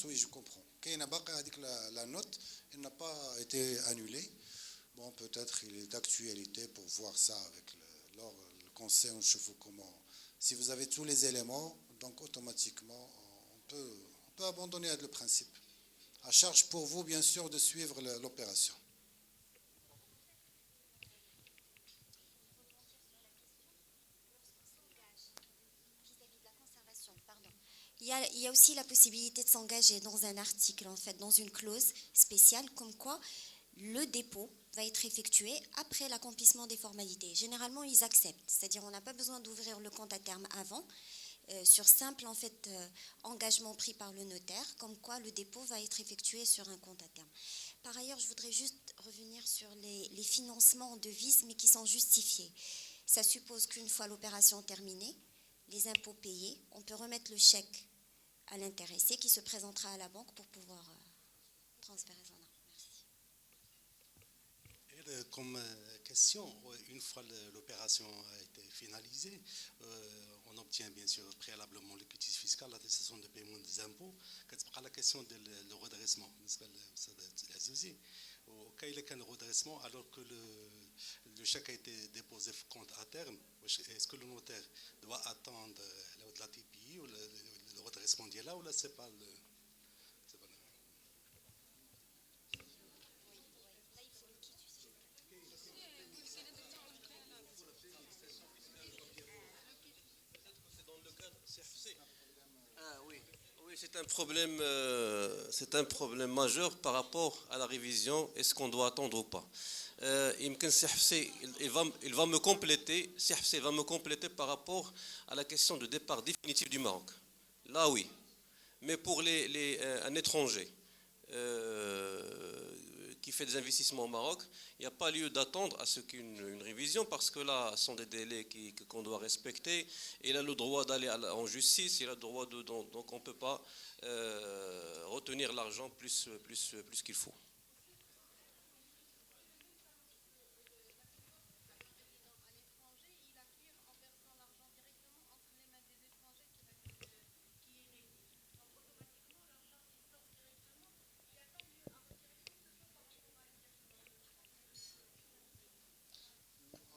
Oui, je comprends. Kayna Baqa a dit que la note, elle n'a pas été annulée. Bon, peut-être il est d'actualité pour voir ça avec le conseil en chevaux comment. Si vous avez tous les éléments, donc automatiquement, on peut abandonner le principe. À charge pour vous, bien sûr, de suivre l'opération. Il y a aussi la possibilité de s'engager dans un article, en fait, dans une clause spéciale, comme quoi le dépôt va être effectué après l'accomplissement des formalités. Généralement, ils acceptent, c'est-à-dire on n'a pas besoin d'ouvrir le compte à terme avant, sur simple en fait engagement pris par le notaire, comme quoi le dépôt va être effectué sur un compte à terme. Par ailleurs, je voudrais juste revenir sur les financements en devises, mais qui sont justifiés. Ça suppose qu'une fois l'opération terminée, les impôts payés, on peut remettre le chèque à l'intéressé qui se présentera à la banque pour pouvoir transférer son argent. Merci. Et comme question, une fois l'opération a été finalisée, on obtient bien sûr préalablement le quitus fiscal, l'attestation de paiement des impôts. Quand la question de le redressement, au cas où il y a un redressement, alors que le chèque a été déposé compte à terme, est-ce que le notaire doit attendre la TPI ou le redressement d'il est là ou là c'est pas le. Ah oui, oui, c'est un problème majeur par rapport à la révision. Est-ce qu'on doit attendre ou pas? يمكن سي حفصي il va me compléter. سي حفصي va me compléter par rapport à la question de départ définitif du Maroc. Là oui, mais pour un étranger qui fait des investissements au Maroc, il n'y a pas lieu d'attendre à ce qu'une révision, parce que là, ce sont des délais qu'on doit respecter. Il a le droit d'aller en justice, il a le droit donc on ne peut pas retenir l'argent plus qu'il faut.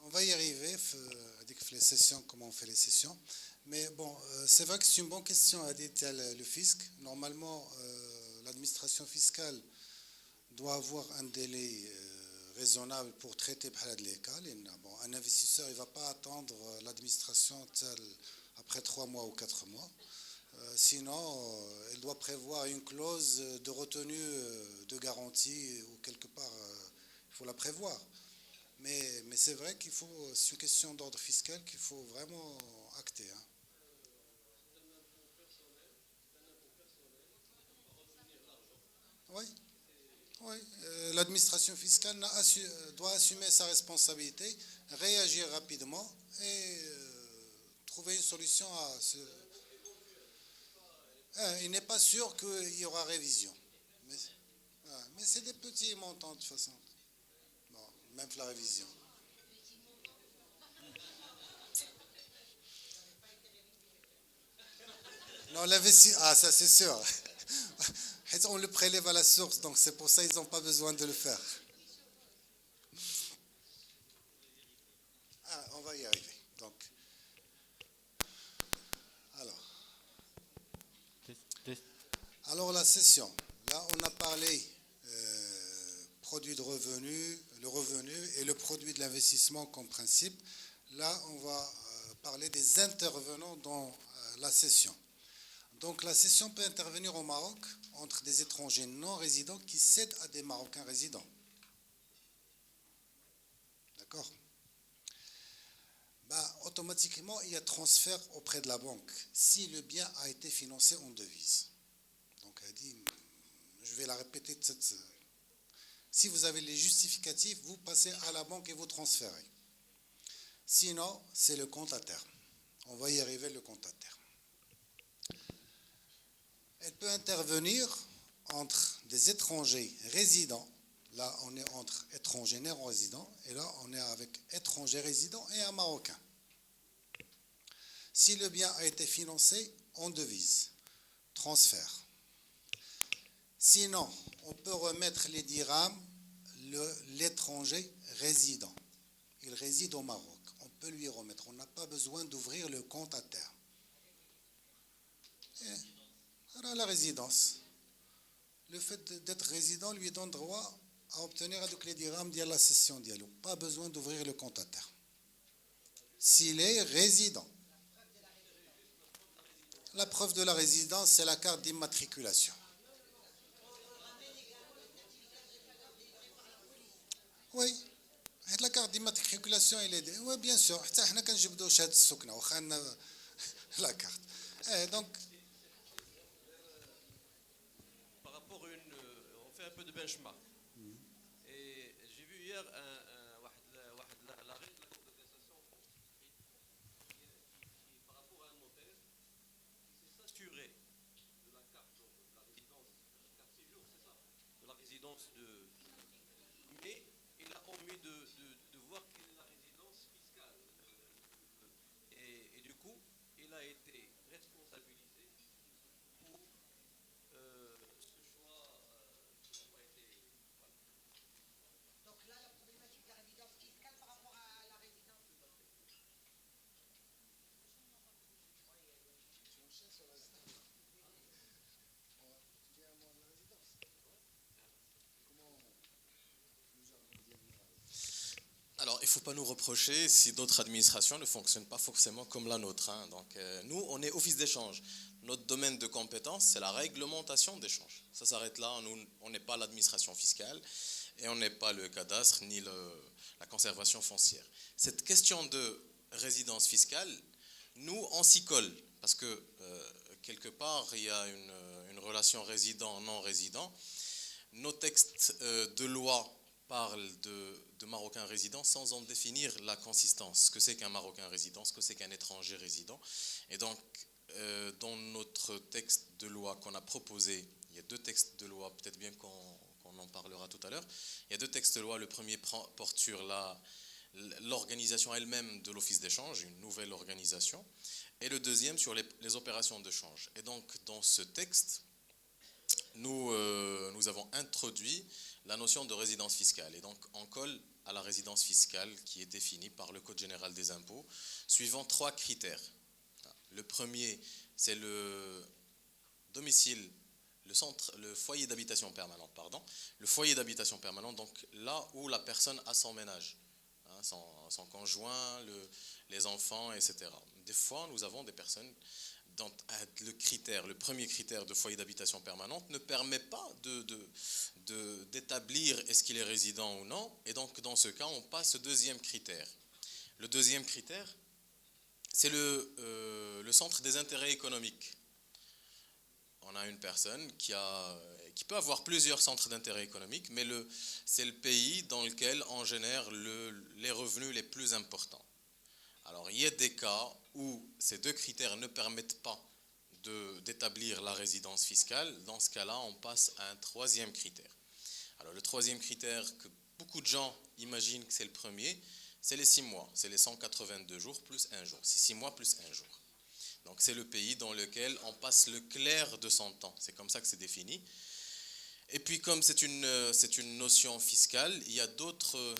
On va y arriver avec les sessions, comment on fait les sessions. Mais bon, c'est vrai que c'est une bonne question, a dit le fisc. Normalement, l'administration fiscale doit avoir un délai raisonnable pour traiter les cas. Bon, un investisseur, il ne va pas attendre l'administration après 3 mois ou 4 mois. Sinon, elle doit prévoir une clause de retenue de garantie ou quelque part, il faut la prévoir. Mais c'est vrai c'est une question d'ordre fiscal qu'il faut vraiment acter. Hein. Oui, oui. L'administration fiscale doit assumer sa responsabilité, réagir rapidement et trouver une solution à ce. Il n'est pas sûr qu'il y aura révision. Mais, mais c'est des petits montants de toute façon. Bon, même la révision. Non, l'investissement, ça c'est sûr. On le prélève à la source, donc c'est pour ça qu'ils n'ont pas besoin de le faire. On va y arriver. Donc, alors, alors la session. Là, on a parlé produit de revenu, le revenu et le produit de l'investissement comme principe. Là, on va parler des intervenants dans la session. Donc la cession peut intervenir au Maroc entre des étrangers non résidents qui cèdent à des Marocains résidents. D'accord? Automatiquement, il y a transfert auprès de la banque si le bien a été financé en devise. Donc elle dit, je vais la répéter. Si vous avez les justificatifs, vous passez à la banque et vous transférez. Sinon, c'est le compte à terme. On va y arriver, le compte à terme. Elle peut intervenir entre des étrangers résidents. Là, on est entre étrangers non résidents. Et là, on est avec étrangers résidents et un Marocain. Si le bien a été financé en devise, transfert. Sinon, on peut remettre les dirhams, l'étranger résident. Il réside au Maroc. On peut lui remettre. On n'a pas besoin d'ouvrir le compte à terme. Et voilà la résidence. Le fait d'être résident lui donne droit à obtenir avec les dirhams de la session dialogue. Pas besoin d'ouvrir le compte à terme. S'il est résident. La preuve de la résidence, c'est la carte d'immatriculation. Oui. La carte d'immatriculation, elle est... Oui, bien sûr. La carte. Donc, Par rapport à on fait un peu de benchmark. Et j'ai vu hier l'arrêt de la Cour de cassation par rapport à un notaire qui s'est assuré de la carte de la résidence, carte séjour, c'est ça, de la résidence de. Mais il a omis de voir quelle est la résidence fiscale. Et du coup, il a été responsabilisé pour ce choix qui n'a pas été. Donc là, la problématique de la résidence fiscale par rapport à la résidence. Alors, il ne faut pas nous reprocher si d'autres administrations ne fonctionnent pas forcément comme la nôtre. Donc, nous, on est office d'échange. Notre domaine de compétence, c'est la réglementation d'échange. Ça s'arrête là. Nous, on n'est pas l'administration fiscale et on n'est pas le cadastre ni la conservation foncière. Cette question de résidence fiscale, nous, on s'y colle parce que quelque part, il y a une relation résident-non-résident. Nos textes de loi parlent de Marocains résidents sans en définir la consistance. Ce que c'est qu'un Marocain résident, ce que c'est qu'un étranger résident. Et donc, dans notre texte de loi qu'on a proposé, il y a deux textes de loi, peut-être bien qu'on en parlera tout à l'heure. Il y a deux textes de loi. Le premier porte sur l'organisation elle-même de l'office d'échange, une nouvelle organisation. Et le deuxième sur les opérations de change. Et donc, dans ce texte, nous avons introduit la notion de résidence fiscale. Et donc, on colle à la résidence fiscale qui est définie par le Code général des impôts, suivant 3 critères. Le premier, c'est le domicile, le foyer d'habitation permanente, pardon. Le foyer d'habitation permanente, donc là où la personne a son ménage, son conjoint, les enfants, etc. Des fois, nous avons des personnes dont le premier critère de foyer d'habitation permanente ne permet pas d'établir est-ce qu'il est résident ou non. Et donc, dans ce cas, on passe au deuxième critère. Le deuxième critère, c'est le centre des intérêts économiques. On a une personne qui peut avoir plusieurs centres d'intérêt économiques, mais c'est le pays dans lequel on génère les revenus les plus importants. Alors, il y a des cas où ces deux critères ne permettent pas d'établir la résidence fiscale. Dans ce cas-là, on passe à un troisième critère. Alors, le troisième critère que beaucoup de gens imaginent que c'est le premier, c'est les 6 mois. C'est les 182 jours plus 1 jour. C'est 6 mois plus 1 jour. Donc, c'est le pays dans lequel on passe le clair de son temps. C'est comme ça que c'est défini. Et puis, comme c'est une notion fiscale, il y a d'autres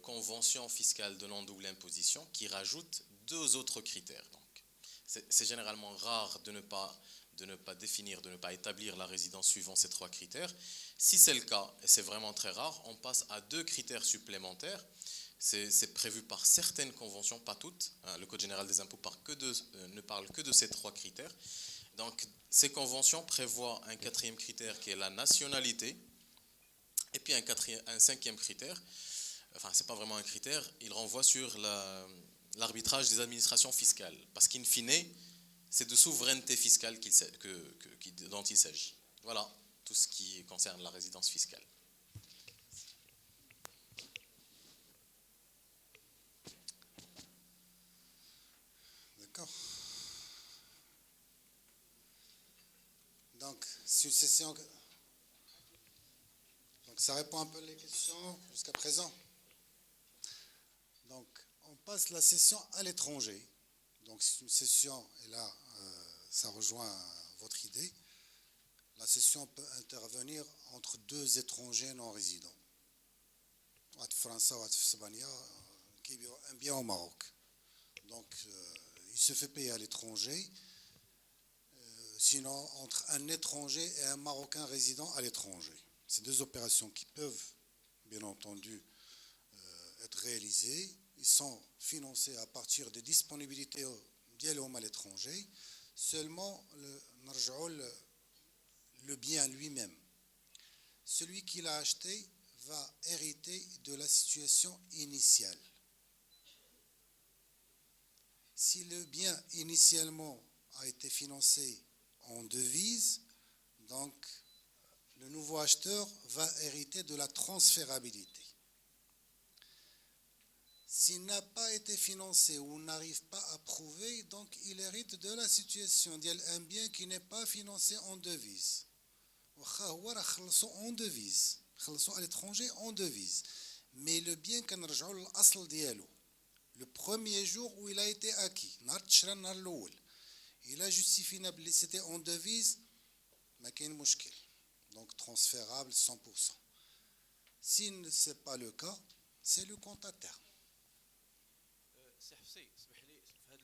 conventions fiscales de non-double imposition qui rajoutent 2 autres critères. Donc, c'est généralement rare de ne pas définir, de ne pas établir la résidence suivant ces 3 critères. Si c'est le cas, et c'est vraiment très rare, on passe à 2 critères supplémentaires. C'est prévu par certaines conventions, pas toutes. Le Code général des impôts ne parle que de ces 3 critères. Donc, ces conventions prévoient un 4e critère qui est la nationalité. Et puis un 5e critère, enfin c'est pas vraiment un critère, il renvoie sur l'arbitrage des administrations fiscales. Parce qu'in fine, c'est de souveraineté fiscale dont il s'agit. Voilà tout ce qui concerne la résidence fiscale. D'accord. Donc, succession. Donc, ça répond un peu les questions jusqu'à présent. Donc, on passe la session à l'étranger. Donc, c'est une session, et là, ça rejoint votre idée. La session transaction peut intervenir entre deux étrangers non résidents. En France ou en Espagne, qui vivent un bien au Maroc. Donc, il se fait payer à l'étranger. Sinon, entre un étranger et un Marocain résident à l'étranger. C'est deux opérations qui peuvent, bien entendu, être réalisées. Ils sont financés à partir des disponibilités d'Yelom à l'étranger. Seulement, le bien lui-même, celui qui l'a acheté va hériter de la situation initiale. Si le bien initialement a été financé en devise, donc le nouveau acheteur va hériter de la transférabilité. S'il n'a pas été financé ou n'arrive pas à prouver, donc il hérite de la situation d'un bien qui n'est pas financé en devise. En devise, à l'étranger en devise. Mais le bien le premier jour où il a été acquis, il a justifié que c'était en devise, donc transférable 100%. Si ce n'est pas le cas, c'est le compte à terme. C'est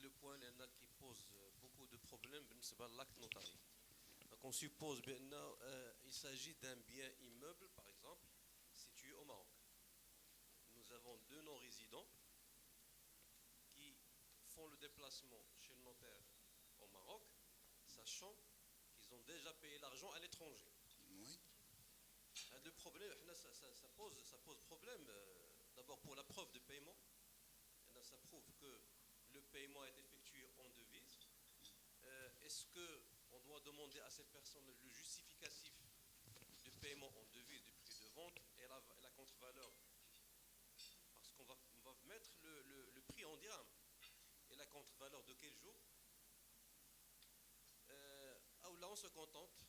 le point qui pose beaucoup de problèmes dans l'acte notarié. Donc on suppose qu'il s'agit d'un bien immeuble, par exemple, situé au Maroc. Nous avons deux non-résidents qui font le déplacement chez le notaire au Maroc, sachant qu'ils ont déjà payé l'argent à l'étranger. Oui. Le problème, ça pose problème d'abord pour la preuve de paiement. Ça prouve que le paiement est effectué en devise. Est-ce qu'on doit demander à ces personnes le justificatif du paiement en devise du prix de vente et la contre-valeur? Parce qu'on va mettre le prix en dirham. Et la contre-valeur de quel jour? Là, on se contente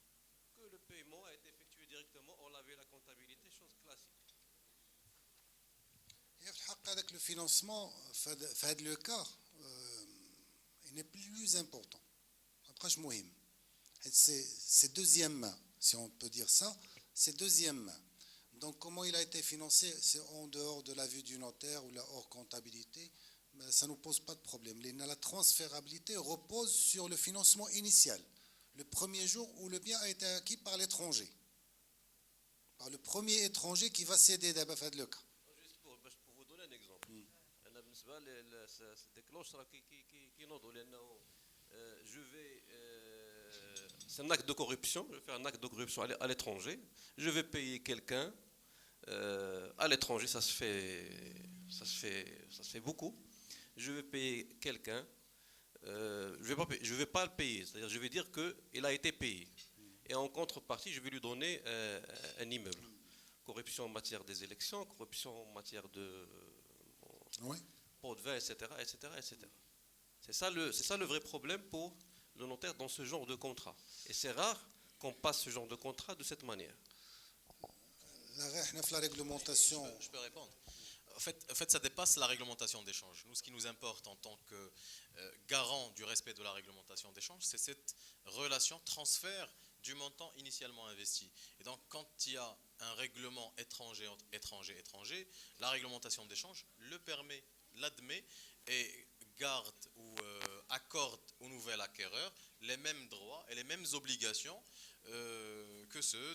que le paiement a été effectué directement, on avait la comptabilité, chose classique. Avec le financement, fait le cas, il n'est plus important. Après, c'est deuxième main, si on peut dire ça, c'est deuxième main. Donc, comment il a été financé, c'est en dehors de la vue du notaire ou la hors comptabilité, mais ça ne nous pose pas de problème. La transférabilité repose sur le financement initial, le premier jour où le bien a été acquis par l'étranger, par le premier étranger qui va céder d'abord fait le cas. Pour vous donner un exemple, c'est un acte de corruption, je vais faire un acte de corruption à l'étranger, je vais payer quelqu'un à l'étranger, ça se fait beaucoup, je vais payer quelqu'un, je vais pas le payer, c'est-à-dire je vais dire qu'il a été payé, et en contrepartie je vais lui donner un immeuble. Corruption en matière des élections, corruption en matière de pot de vin, etc., etc., etc. C'est ça le vrai problème pour le notaire dans ce genre de contrat. Et c'est rare qu'on passe ce genre de contrat de cette manière. La réglementation. Je peux répondre. En fait, ça dépasse la réglementation d'échange. Nous, ce qui nous importe en tant que garant du respect de la réglementation d'échange, c'est cette relation transfert du montant initialement investi. Et donc, quand il y a un règlement étranger entre étranger, la réglementation d'échange le permet, l'admet et garde ou accorde au nouvel acquéreur les mêmes droits et les mêmes obligations que ceux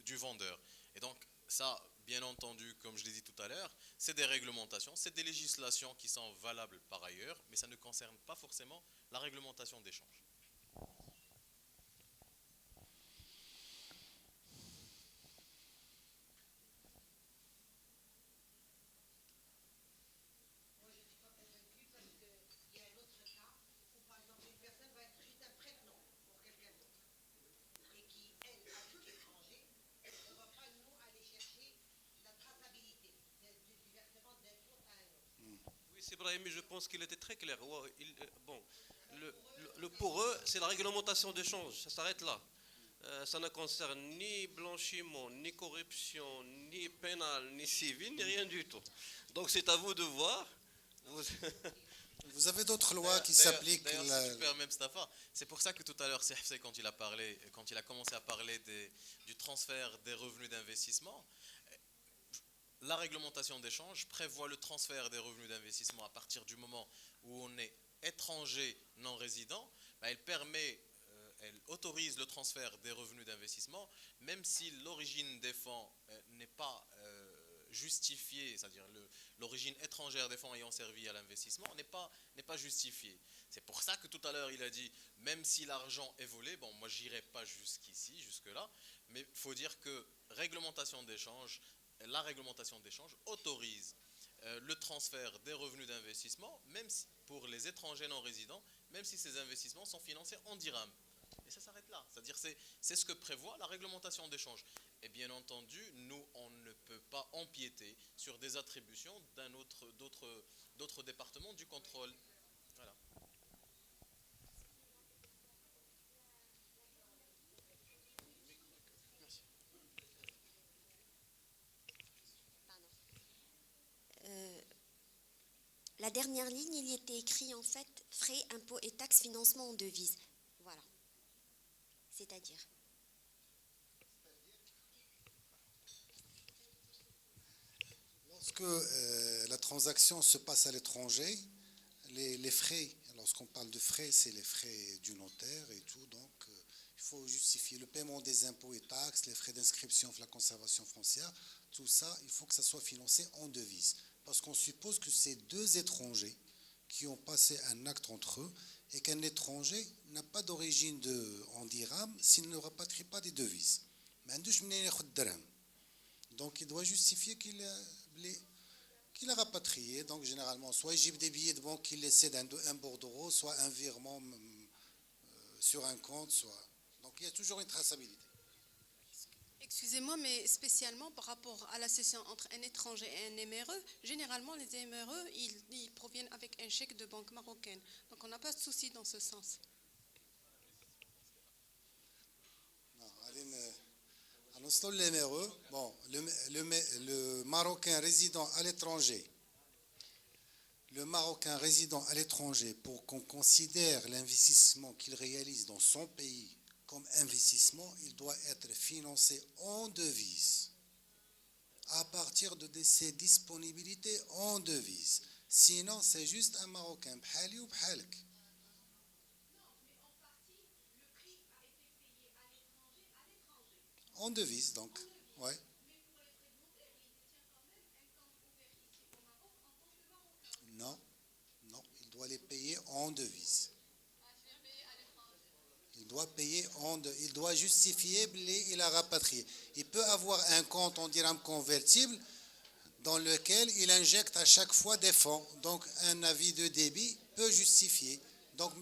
du vendeur. Et donc, ça, bien entendu, comme je l'ai dit tout à l'heure, c'est des réglementations, c'est des législations qui sont valables par ailleurs, mais ça ne concerne pas forcément la réglementation d'échange. C'est vrai, mais je pense qu'il était très clair. Pour eux, c'est la réglementation d'échange, ça s'arrête là. Ça ne concerne ni blanchiment, ni corruption, ni pénal, ni civil, ni rien du tout. Donc c'est à vous de voir. Vous avez d'autres lois qui D'ailleurs- s'appliquent. D'ailleurs, si tu permets, Mustafa, c'est pour ça que tout à l'heure, CFC, quand il a commencé à parler du transfert des revenus d'investissement, la réglementation d'échange prévoit le transfert des revenus d'investissement à partir du moment où on est étranger non résident. Elle autorise le transfert des revenus d'investissement, même si l'origine des fonds n'est pas justifiée, c'est-à-dire l'origine étrangère des fonds ayant servi à l'investissement n'est pas justifiée. C'est pour ça que tout à l'heure il a dit, même si l'argent est volé, bon moi j'irai pas jusque-là, mais il faut dire que la réglementation d'échange autorise le transfert des revenus d'investissement, même pour les étrangers non résidents, même si ces investissements sont financés en dirhams. Et ça s'arrête là. C'est-à-dire c'est ce que prévoit la réglementation d'échange. Et bien entendu, nous, on ne peut pas empiéter sur des attributions d'autres départements du contrôle. Voilà. La dernière ligne, il y était écrit en fait frais, impôts et taxes, financement en devises. Voilà. C'est-à-dire. Lorsque la transaction se passe à l'étranger, les frais, lorsqu'on parle de frais, c'est les frais du notaire et tout, donc il faut justifier le paiement des impôts et taxes, les frais d'inscription pour la conservation foncière, tout ça, il faut que ça soit financé en devises. Parce qu'on suppose que c'est deux étrangers qui ont passé un acte entre eux et qu'un étranger n'a pas d'origine en dirham s'il ne rapatrie pas des devises. Donc il doit justifier qu'il a rapatrié. Donc généralement, soit il gît des billets de banque qu'il essaie un bordereau, soit un virement sur un compte, soit. Donc il y a toujours une traçabilité. Excusez-moi, mais spécialement par rapport à la cession entre un étranger et un MRE, généralement les MRE, ils proviennent avec un chèque de banque marocaine. Donc on n'a pas de souci dans ce sens. Non, les MRE, bon, le Marocain résident à l'étranger, pour qu'on considère l'investissement qu'il réalise dans son pays comme investissement, il doit être financé en devises, à partir de ses disponibilités en devises. Sinon, c'est juste un Marocain, bhali ou bhalk. En devises, donc, ouais. Non, il doit les payer en devises. Il doit justifier, il a rapatrié. Il peut avoir un compte en dirham convertible dans lequel il injecte à chaque fois des fonds. Donc un avis de débit peut justifier. Donc,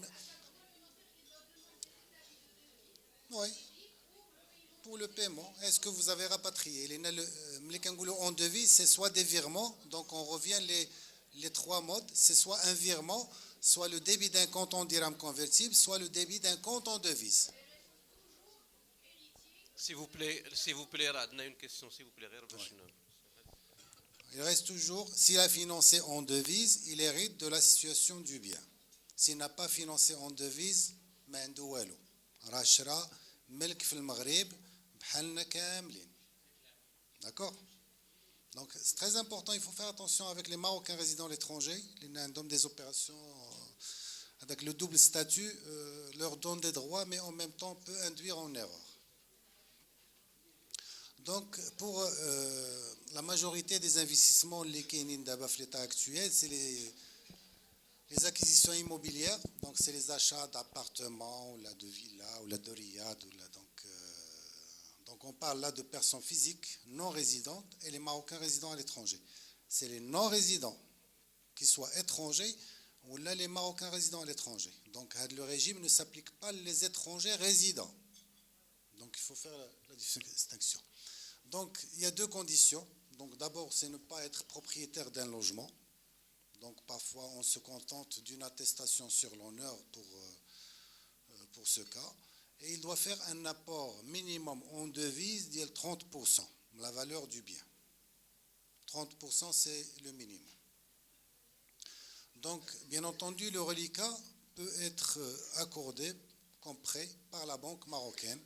oui, pour le paiement, est-ce que vous avez rapatrié? En devise, c'est soit des virements, donc on revient les trois modes, c'est soit un virement, soit le débit d'un compte en dirham convertible, soit le débit d'un compte en devise. S'il vous plaît, on a une question, s'il vous plaît. Il reste toujours, s'il a financé en devise, il hérite de la situation du bien. S'il n'a pas financé en devise, Rachra, Melk fil Maghrib, Bhalna Kamlin. D'accord? Donc c'est très important, il faut faire attention avec les Marocains résidant à l'étranger. Des opérations avec le double statut leur donne des droits, mais en même temps peut induire en erreur. Donc pour la majorité des investissements, les Kénines d'Abaf l'état actuel, c'est les acquisitions immobilières, donc c'est les achats d'appartements, ou de villas, ou de riad, donc on parle là de personnes physiques non résidentes et les Marocains résidant à l'étranger. C'est les non-résidents, qu'ils soient étrangers, ou là les Marocains résidant à l'étranger. Donc le régime ne s'applique pas les étrangers résidents. Donc il faut faire la distinction. Donc il y a deux conditions. Donc d'abord, c'est ne pas être propriétaire d'un logement. Donc parfois on se contente d'une attestation sur l'honneur pour ce cas. Et il doit faire un apport minimum en devise de 30%, la valeur du bien. 30% c'est le minimum. Donc, bien entendu, le reliquat peut être accordé comme prêt par la banque marocaine.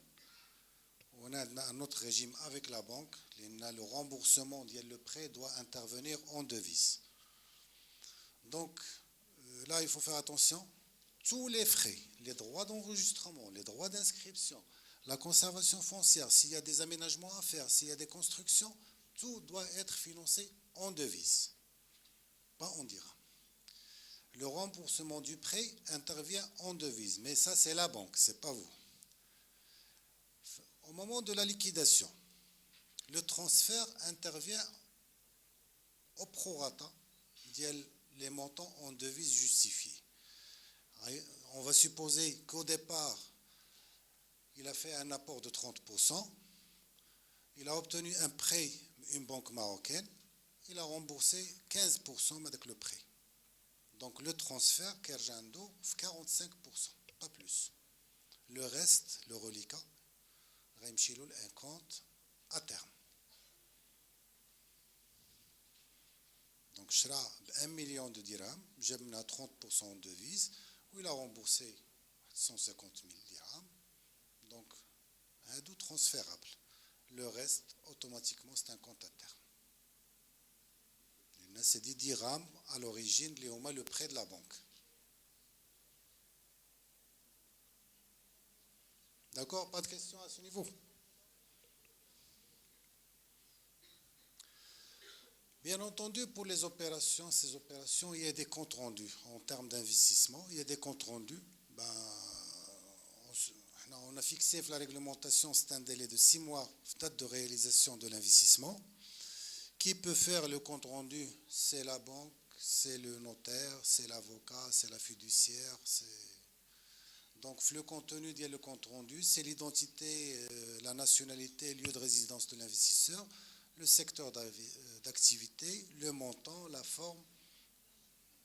On a un autre régime avec la banque. Le remboursement, le prêt doit intervenir en devise. Donc, là, il faut faire attention. Tous les frais, les droits d'enregistrement, les droits d'inscription, la conservation foncière, s'il y a des aménagements à faire, s'il y a des constructions, tout doit être financé en devise, pas en dirham. Le remboursement du prêt intervient en devise, mais ça, c'est la banque, ce n'est pas vous. Au moment de la liquidation, le transfert intervient au prorata, les montants en devise justifiés. On va supposer qu'au départ, il a fait un apport de 30%, il a obtenu un prêt, une banque marocaine, il a remboursé 15% avec le prêt. Donc le transfert, Kerjando, 45%, pas plus. Le reste, le reliquat, Raimchiloul, un compte à terme. Donc je serai 1 million de dirhams, j'ai mené à 30% en devise, où il a remboursé 150 000 dirhams. Donc, un doux transférable. Le reste, automatiquement, c'est un compte à terme. C'est 10 dirhams à l'origine, le prêt de la banque. D'accord? Pas de questions à ce niveau? Bien entendu, pour les opérations, ces opérations, il y a des comptes rendus en termes d'investissement. Il y a des comptes rendus. On a fixé la réglementation, c'est un délai de 6 mois, date de réalisation de l'investissement. Qui peut faire le compte rendu? C'est la banque, c'est le notaire, c'est l'avocat, c'est la fiduciaire. Donc le contenu le compte rendu, c'est l'identité, la nationalité, lieu de résidence de l'investisseur, le secteur d'activité, le montant, la forme.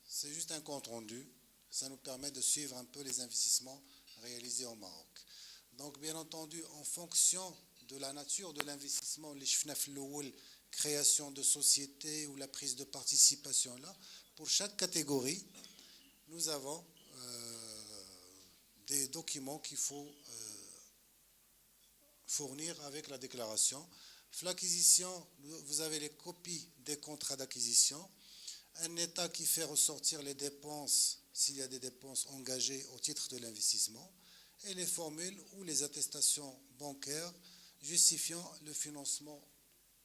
C'est juste un compte rendu. Ça nous permet de suivre un peu les investissements réalisés au Maroc. Donc, bien entendu, en fonction de la nature de l'investissement, les création de société ou la prise de participation, là, pour chaque catégorie, nous avons des documents qu'il faut fournir avec la déclaration. L'acquisition, vous avez les copies des contrats d'acquisition, un état qui fait ressortir les dépenses, s'il y a des dépenses engagées au titre de l'investissement, et les formules ou les attestations bancaires justifiant le financement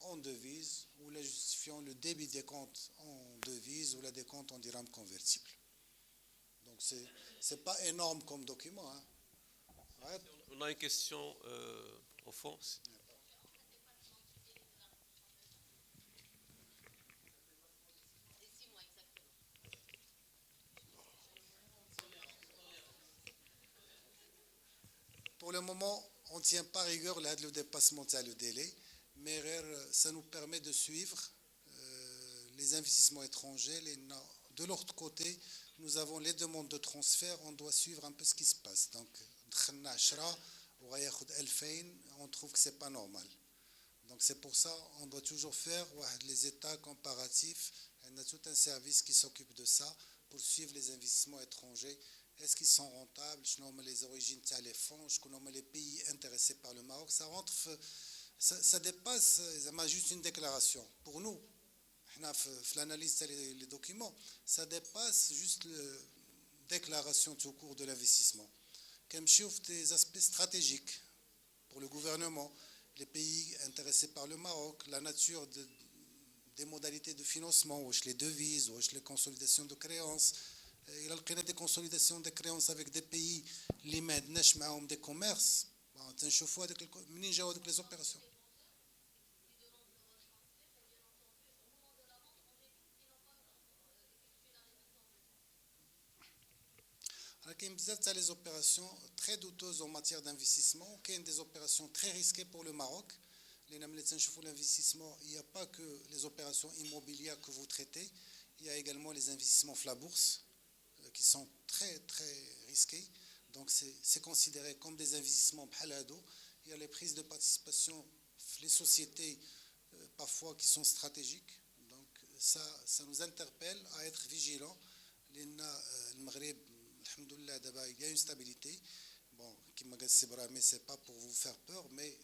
en devise ou la justifiant le débit des comptes en devise ou la décompte en dirham convertible. Donc c'est pas énorme comme document. Hein. Ouais. On a une question au fond. Pour le moment, on ne tient pas rigueur le dépassement de le délai, mais ça nous permet de suivre les investissements étrangers. De l'autre côté, nous avons les demandes de transfert, on doit suivre un peu ce qui se passe. Donc, on trouve que ce n'est pas normal. Donc c'est pour ça qu'on doit toujours faire les états comparatifs. On a tout un service qui s'occupe de ça pour suivre les investissements étrangers. Est-ce qu'ils sont rentables? Je nomme les origines de les fonds, je nomme les pays intéressés par le Maroc. Ça rentre, ça dépasse juste une déclaration. Pour nous, l'analyse des documents, ça dépasse juste la déclaration au cours de l'investissement. Comme chauffe des aspects stratégiques pour le gouvernement, les pays intéressés par le Maroc, la nature des modalités de financement, les devises, les consolidations de créances. Il y a des consolidations de créances avec des pays qui ont des commerces. On chauffe avec les opérations. Il y a des opérations très douteuses en matière d'investissement, il y a des opérations très risquées pour le Maroc. L'investissement, il n'y a pas que les opérations immobilières que vous traitez, il y a également les investissements la bourse qui sont très très risqués. Donc c'est considéré comme des investissements bhalado. Il y a les prises de participation, les sociétés parfois qui sont stratégiques. Donc ça nous interpelle à être vigilants. لان المغرب الحمد لله دابا il y a une stabilité. Bon, كما قال السي ابراهيم c'est pas pour vous faire peur mais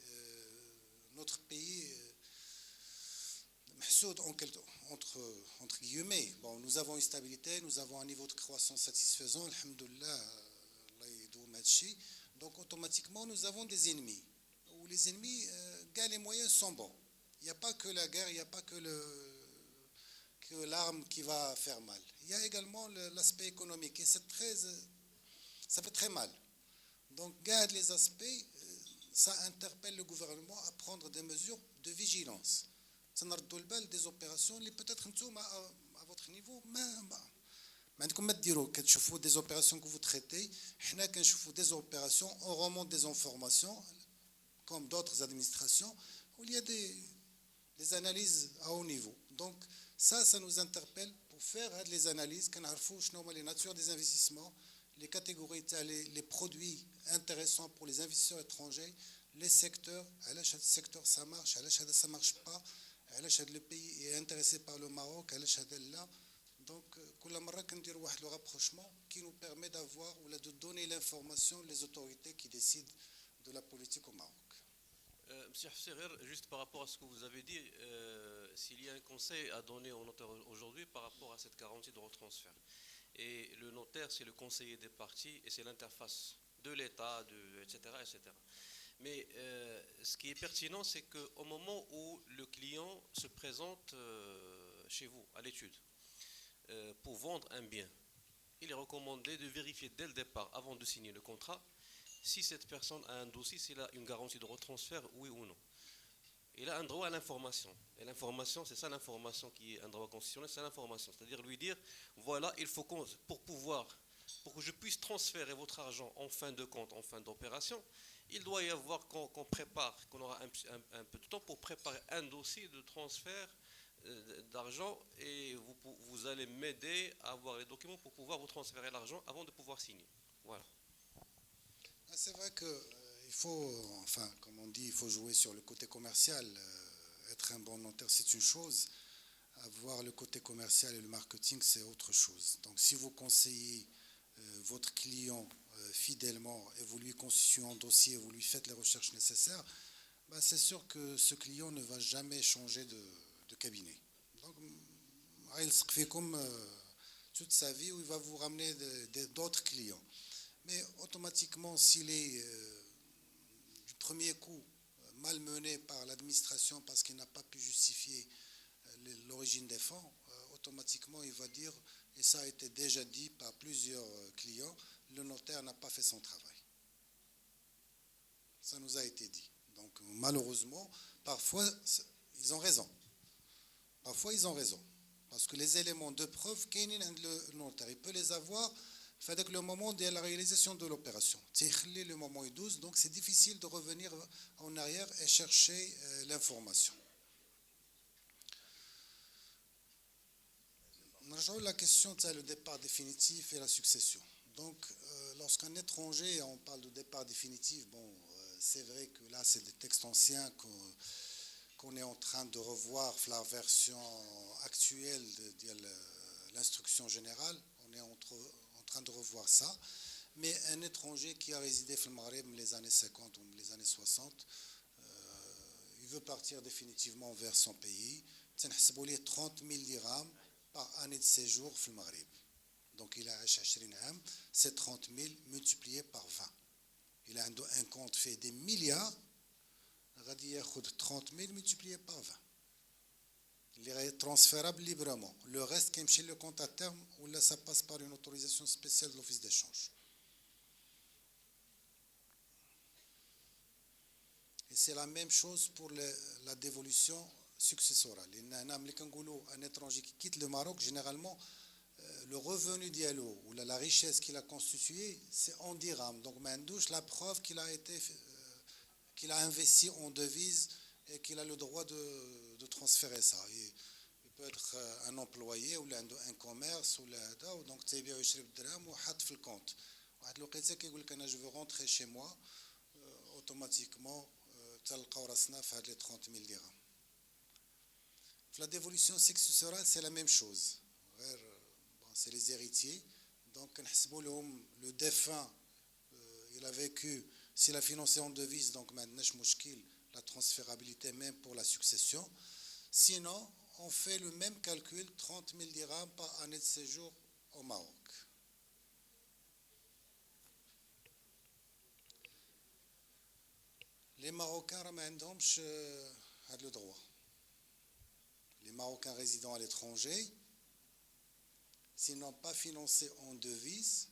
notre pays محسود entre guillemets. Bon, nous avons une stabilité, nous avons un niveau de croissance satisfaisant, alhamdoulilah, Allah يدوم هذا الشيء. Donc automatiquement nous avons des ennemis. Où les ennemis, les moyens sont bons. Il n'y a pas que la guerre, il n'y a pas que l'arme qui va faire mal. Il y a également l'aspect économique et ça fait très mal. Donc, garde les aspects, ça interpelle le gouvernement à prendre des mesures de vigilance. Ça n'a pas des opérations, peut-être à votre niveau, mais comme des opérations que vous traitez, des opérations, on remonte des informations, comme d'autres administrations, où il y a des analyses à haut niveau. Donc, ça nous interpelle pour faire les analyses, les natures des investissements, les catégories, les produits intéressants pour les investisseurs étrangers, les secteurs, le secteur ça marche, ça ne marche pas, le pays est intéressé par le Maroc, là. Donc, le rapprochement qui nous permet d'avoir ou de donner l'information aux autorités qui décident de la politique au Maroc. Monsieur Hafserer, juste par rapport à ce que vous avez dit, s'il y a un conseil à donner au notaire aujourd'hui par rapport à cette garantie de retransfert. Et le notaire, c'est le conseiller des parties et c'est l'interface de l'État, etc., etc. Mais ce qui est pertinent, c'est qu'au moment où le client se présente chez vous, à l'étude, pour vendre un bien, il est recommandé de vérifier dès le départ, avant de signer le contrat, si cette personne a un dossier, s'il a une garantie de retransfert, oui ou non. Il a un droit à l'information. Et l'information, c'est ça l'information qui est un droit constitutionnel, c'est l'information. C'est-à-dire lui dire, voilà, il faut pour que je puisse transférer votre argent en fin de compte, en fin d'opération, il doit y avoir qu'on prépare, qu'on aura un peu de temps pour préparer un dossier de transfert d'argent et vous allez m'aider à avoir les documents pour pouvoir vous transférer l'argent avant de pouvoir signer. Voilà. C'est vrai qu'il faut, enfin, comme on dit, il faut jouer sur le côté commercial. Être un bon notaire, c'est une chose. Avoir le côté commercial et le marketing, c'est autre chose. Donc, si vous conseillez votre client fidèlement et vous lui constituez un dossier, vous lui faites les recherches nécessaires, ben c'est sûr que ce client ne va jamais changer de cabinet. Donc, il se fait comme toute sa vie où il va vous ramener d'autres clients. Mais automatiquement, s'il est du premier coup malmené par l'administration parce qu'il n'a pas pu justifier l'origine des fonds, automatiquement il va dire, et ça a été déjà dit par plusieurs clients, le notaire n'a pas fait son travail. Ça nous a été dit. Donc malheureusement, parfois ils ont raison. Parfois ils ont raison. Parce que les éléments de preuve, le notaire, il peut les avoir avec le moment de la réalisation de l'opération. Le moment est 12, donc c'est difficile de revenir en arrière et chercher l'information. La question c'est le départ définitif et la succession. Donc, lorsqu'un étranger, on parle de départ définitif, bon, c'est vrai que là, c'est des textes anciens qu'on est en train de revoir, la version actuelle de l'instruction générale. On est en train de revoir ça. Mais un étranger qui a résidé au Maghreb les années 50 ou les années 60, il veut partir définitivement vers son pays. C'est 30 000 dirhams par année de séjour au Maghreb. Donc il a 20 ans, c'est 30 000 multiplié par 20. Il a un compte fait des milliards, il a 30 000 multiplié par 20. Il est transférable librement. Le reste, qui est chez le compte à terme, ou là, ça passe par une autorisation spéciale de l'office d'échange. Et c'est la même chose pour la dévolution successorale. Un étranger qui quitte le Maroc, généralement, le revenu diallo ou la richesse qu'il a constituée, c'est en dirham. Donc, Mandouche, la preuve qu'il a investi en devise et qu'il a le droit de transférer ça. Il peut être un employé ou un commerce, donc tu as bien 20 dirhams ou hat في الكونت. واحد الوقيته كيقول لك انا je veux rentrer chez moi, automatiquement تلقاو راسنا في هاد les 30 000 dirhams. La dévolution successorale, c'est la même chose. c'est les héritiers. Donc, le défunt, il a vécu, s'il a financé en devise, donc maintenant, la transférabilité même pour la succession. Sinon, on fait le même calcul, 30 000 dirhams par année de séjour au Maroc. Les Marocains ont le droit. Les Marocains résidant à l'étranger, s'ils n'ont pas financé en devise,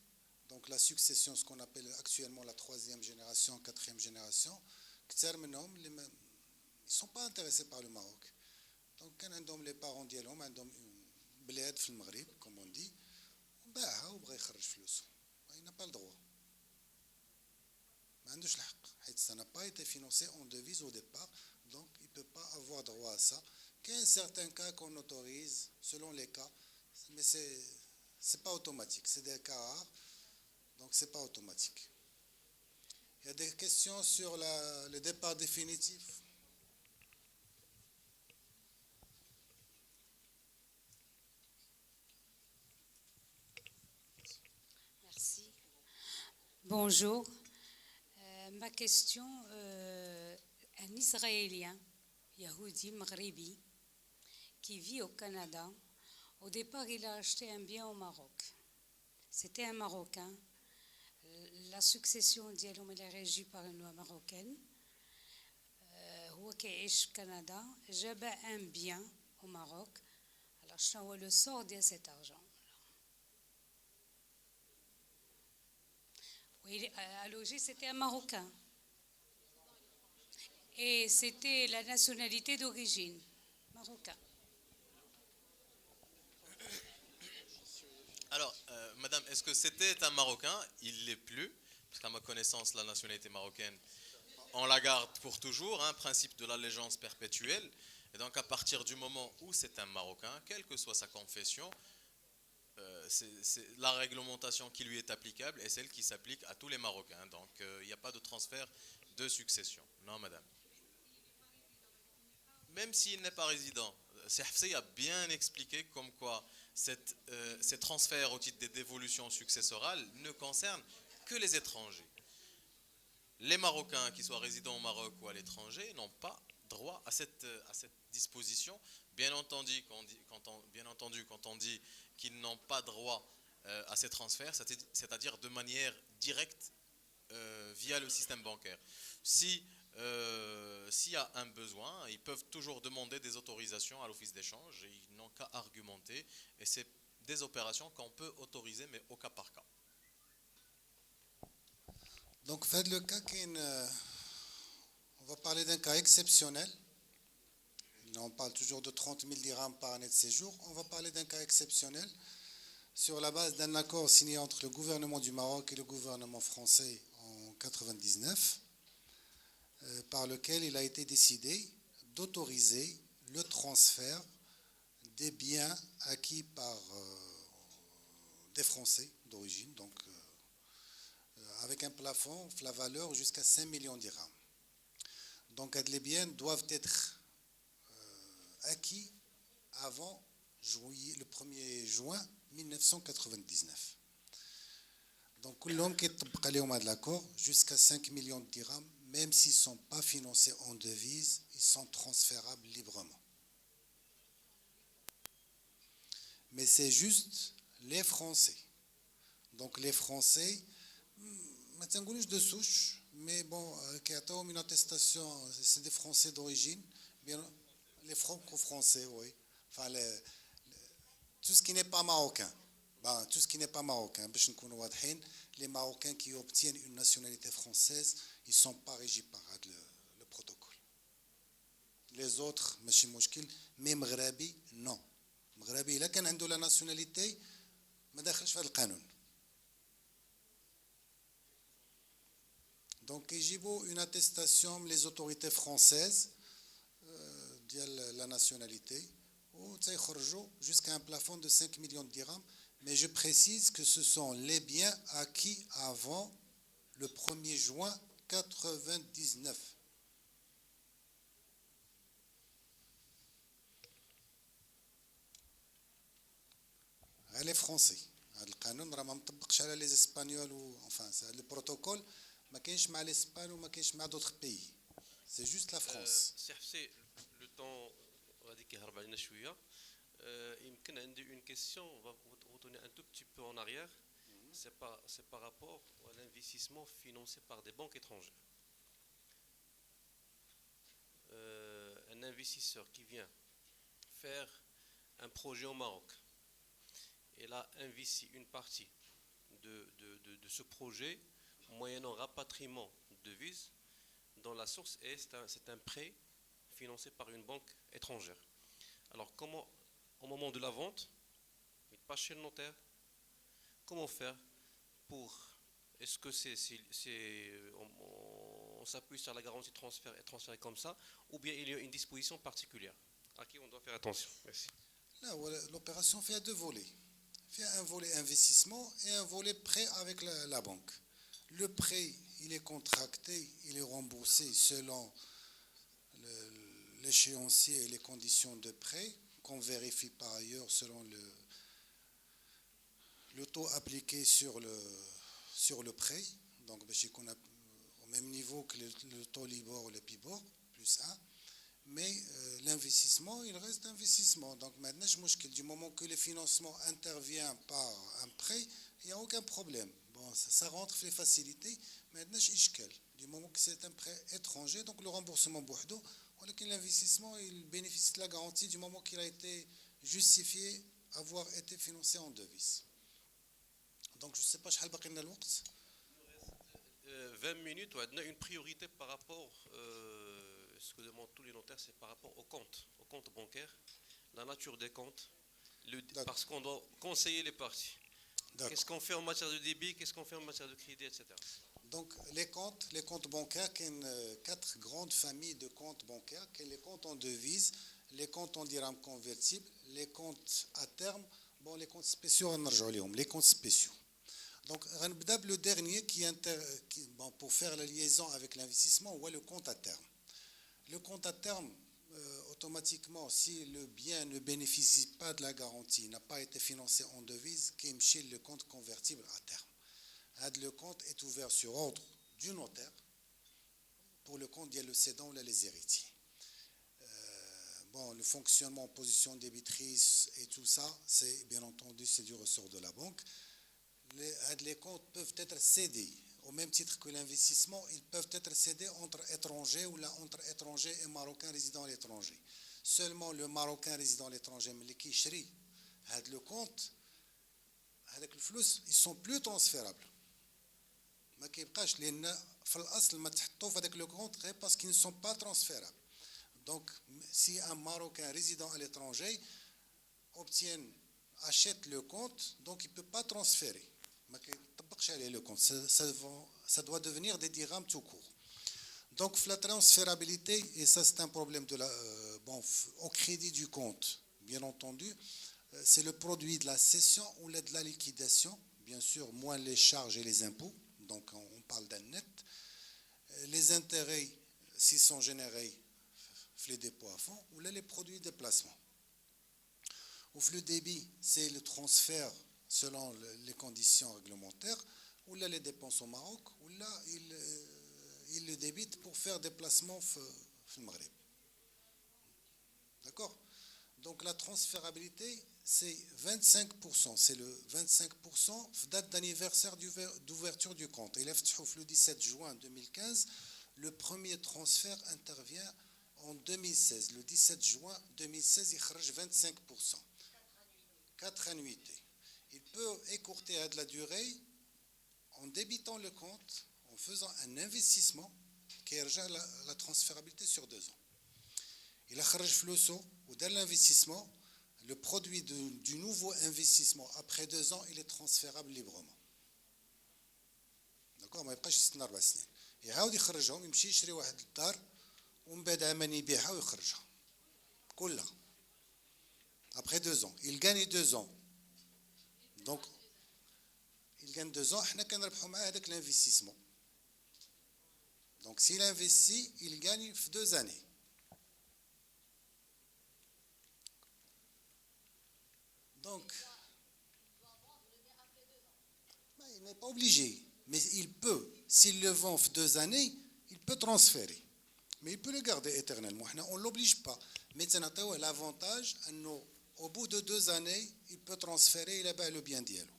donc la succession, ce qu'on appelle actuellement la 3e génération, 4e génération, ils ne sont pas intéressés par le Maroc. Donc, quand les parents disent qu'ils ont une bled au Maghreb, comme on dit, il n'a pas le droit. Ça n'a pas été financé en devise au départ, donc il ne peut pas avoir droit à ça. Il y a certains cas qu'on autorise, selon les cas, mais ce n'est pas automatique, c'est des cas rares, donc ce n'est pas automatique. Il y a des questions sur le départ définitif. Merci. Bonjour. Ma question, un Israélien, Yahoudi, Maghribi, qui vit au Canada, au départ, il a acheté un bien au Maroc. C'était un Marocain. La succession d'Yaloum est régie par une loi marocaine. Qui est au Canada, j'avais un bien au Maroc. Alors, je vois le sort de cet argent. Oui, à loger, c'était un Marocain. Et c'était la nationalité d'origine, marocain. Alors, madame, est-ce que c'était un Marocain? Il ne l'est plus, parce qu'à ma connaissance, la nationalité marocaine, on la garde pour toujours, un principe de l'allégeance perpétuelle. Et donc, à partir du moment où c'est un Marocain, quelle que soit sa confession, c'est la réglementation qui lui est applicable et celle qui s'applique à tous les Marocains. Donc, il n'y a pas de transfert de succession. Non, madame. Même s'il n'est pas résident, Sehfsi a bien expliqué comme quoi ces transferts au titre des dévolutions successorales ne concernent que les étrangers. Les Marocains qui soient résidents au Maroc ou à l'étranger n'ont pas droit à cette disposition. Bien entendu, quand on dit qu'ils n'ont pas droit à ces transferts, c'est-à-dire de manière directe via le système bancaire. S'il y a un besoin, ils peuvent toujours demander des autorisations à l'office d'échange et ils n'ont qu'à argumenter. Et c'est des opérations qu'on peut autoriser, mais au cas par cas. Donc, faites le cas on va parler d'un cas exceptionnel. Là, on parle toujours de 30 000 dirhams par année de séjour. On va parler d'un cas exceptionnel sur la base d'un accord signé entre le gouvernement du Maroc et le gouvernement français en 1999, par lequel il a été décidé d'autoriser le transfert des biens acquis par des Français d'origine, donc avec un plafond, la valeur jusqu'à 5 millions de dirhams. Donc les biens doivent être acquis avant le 1er juin 1999. Donc l'homme qui est au l'accord, jusqu'à 5 millions de dirhams, même s'ils ne sont pas financés en devise, ils sont transférables librement. Mais c'est juste les Français. Donc les Français, de souche, mais bon, qui ont une attestation, c'est des Français d'origine, bien les franco-français, oui. Enfin, tout ce qui n'est pas marocain. Tout ce qui n'est pas marocain. Les Marocains qui obtiennent une nationalité française, ils ne sont pas régis par le protocole. Les autres, mais Maghrabi, non. Maghrabi, il a la nationalité, mais il ne le canon. Donc, il y a une attestation, les autorités françaises, de la nationalité, jusqu'à un plafond de 5 millions de dirhams. Mais je précise que ce sont les biens acquis avant le 1er juin 1999. les Français. هذا القانون راه ما مطبقش على لي اسبانيول enfin c'est le protocole ما كاينش مع l'Espagne وما كاينش مع d'autres pays. C'est juste la France. سي حسي لو طون غادي كيهرب علينا شويه. يمكن عندي une question, on va retourner un tout petit peu en arrière. C'est par rapport à l'investissement financé par des banques étrangères. Un investisseur qui vient faire un projet au Maroc, il a investi une partie de ce projet moyennant rapatriement de devises dans la source et c'est un prêt financé par une banque étrangère. Alors comment, au moment de la vente, il passe chez le notaire, comment faire pour, est-ce que on s'appuie sur la garantie de transfert et transférer comme ça, ou bien il y a une disposition particulière à qui on doit faire attention? Merci. Là, l'opération fait deux volets. Fait un volet investissement et un volet prêt avec la banque. Le prêt, il est contracté, il est remboursé selon l'échéancier et les conditions de prêt, qu'on vérifie par ailleurs selon le taux appliqué sur le prêt. Donc, qu'on a au même niveau que le taux Libor ou le Pibor, plus 1. Mais l'investissement, il reste investissement. Donc maintenant, du moment que le financement intervient par un prêt, il n'y a aucun problème. Bon, ça rentre les facilités. Maintenant, du moment que c'est un prêt étranger, donc le remboursement bouhdo, l'investissement, il bénéficie de la garantie du moment qu'il a été justifié avoir été financé en devise. Donc je ne sais pas, je vais le temps. 20 minutes, on a une priorité par rapport, ce que demandent tous les notaires, c'est par rapport au compte bancaire, la nature des comptes, parce qu'on doit conseiller les parties. Qu'est-ce qu'on fait en matière de débit, qu'est-ce qu'on fait en matière de crédit, etc. Donc les comptes bancaires, il y a 4 grandes familles de comptes bancaires, les comptes en devise, les comptes en dirham convertibles, les comptes à terme, bon, les comptes spéciaux, les comptes spéciaux. Donc, le dernier bon, pour faire la liaison avec l'investissement, ou le compte à terme. Le compte à terme, automatiquement, si le bien ne bénéficie pas de la garantie, n'a pas été financé en devise, le compte convertible à terme. Le compte est ouvert sur ordre du notaire. Pour le compte, il y a le cédant ou les héritiers. Bon, le fonctionnement en position débitrice et tout ça, c'est bien entendu, c'est du ressort de la banque. Les comptes peuvent être cédés, au même titre que l'investissement, ils peuvent être cédés entre étrangers ou là entre étrangers et marocains résidant à l'étranger. Seulement le marocain résident à l'étranger, mais les kichri, le compte, avec le flux, ils sont plus transférables. ما كيبقاش لان في الاصل ما تحطوا في هذاك لو كونت غير parce qu'ils ne sont pas transférables. Donc si un marocain résident à l'étranger achète le compte, donc il ne peut pas transférer. Le compte, ça doit devenir des dirhams tout court. Donc la transférabilité, et ça c'est un problème au crédit du compte, bien entendu, c'est le produit de la cession ou de la liquidation, bien sûr, moins les charges et les impôts, donc on parle d'un net. Les intérêts, s'ils sont générés, les dépôts à fond, ou là les produits de placement. Au flux débit, c'est le transfert selon les conditions réglementaires, ou là les dépenses au Maroc, ou là il le débite pour faire des placements au Maghreb. D'accord? Donc la transférabilité, c'est 25%. C'est le 25% date d'anniversaire d'ouverture du compte. Il est le 17 juin 2015. Le premier transfert intervient en 2016. Le 17 juin 2016, il charge 25%. 4 annuités. Il peut écourter à de la durée en débitant le compte, en faisant un investissement qui rejoint la transférabilité sur 2 ans. Il a chargé flousso ou dans l'investissement, le produit du nouveau investissement après 2 ans, il est transférable librement. D'accord, ما يبقاش يستنى 4 سنين. يعاود يخرجهم يمشي يشري واحد الدار ومن بعد عام يبيعها ويخرجها. كلها. Après 2 ans, il gagne 2 ans. Donc, il gagne 2 ans, احنا كنربحوا معاه هذاك l'investissement. Donc, s'il investit, il gagne 2 années. Donc, n'est pas obligé, mais il peut. S'il le vend en 2 années, il peut transférer. Mais il peut le garder éternellement. On ne l'oblige pas. Mais c'est l'avantage, au bout de 2 années, il peut transférer, il a le bien d'yelo.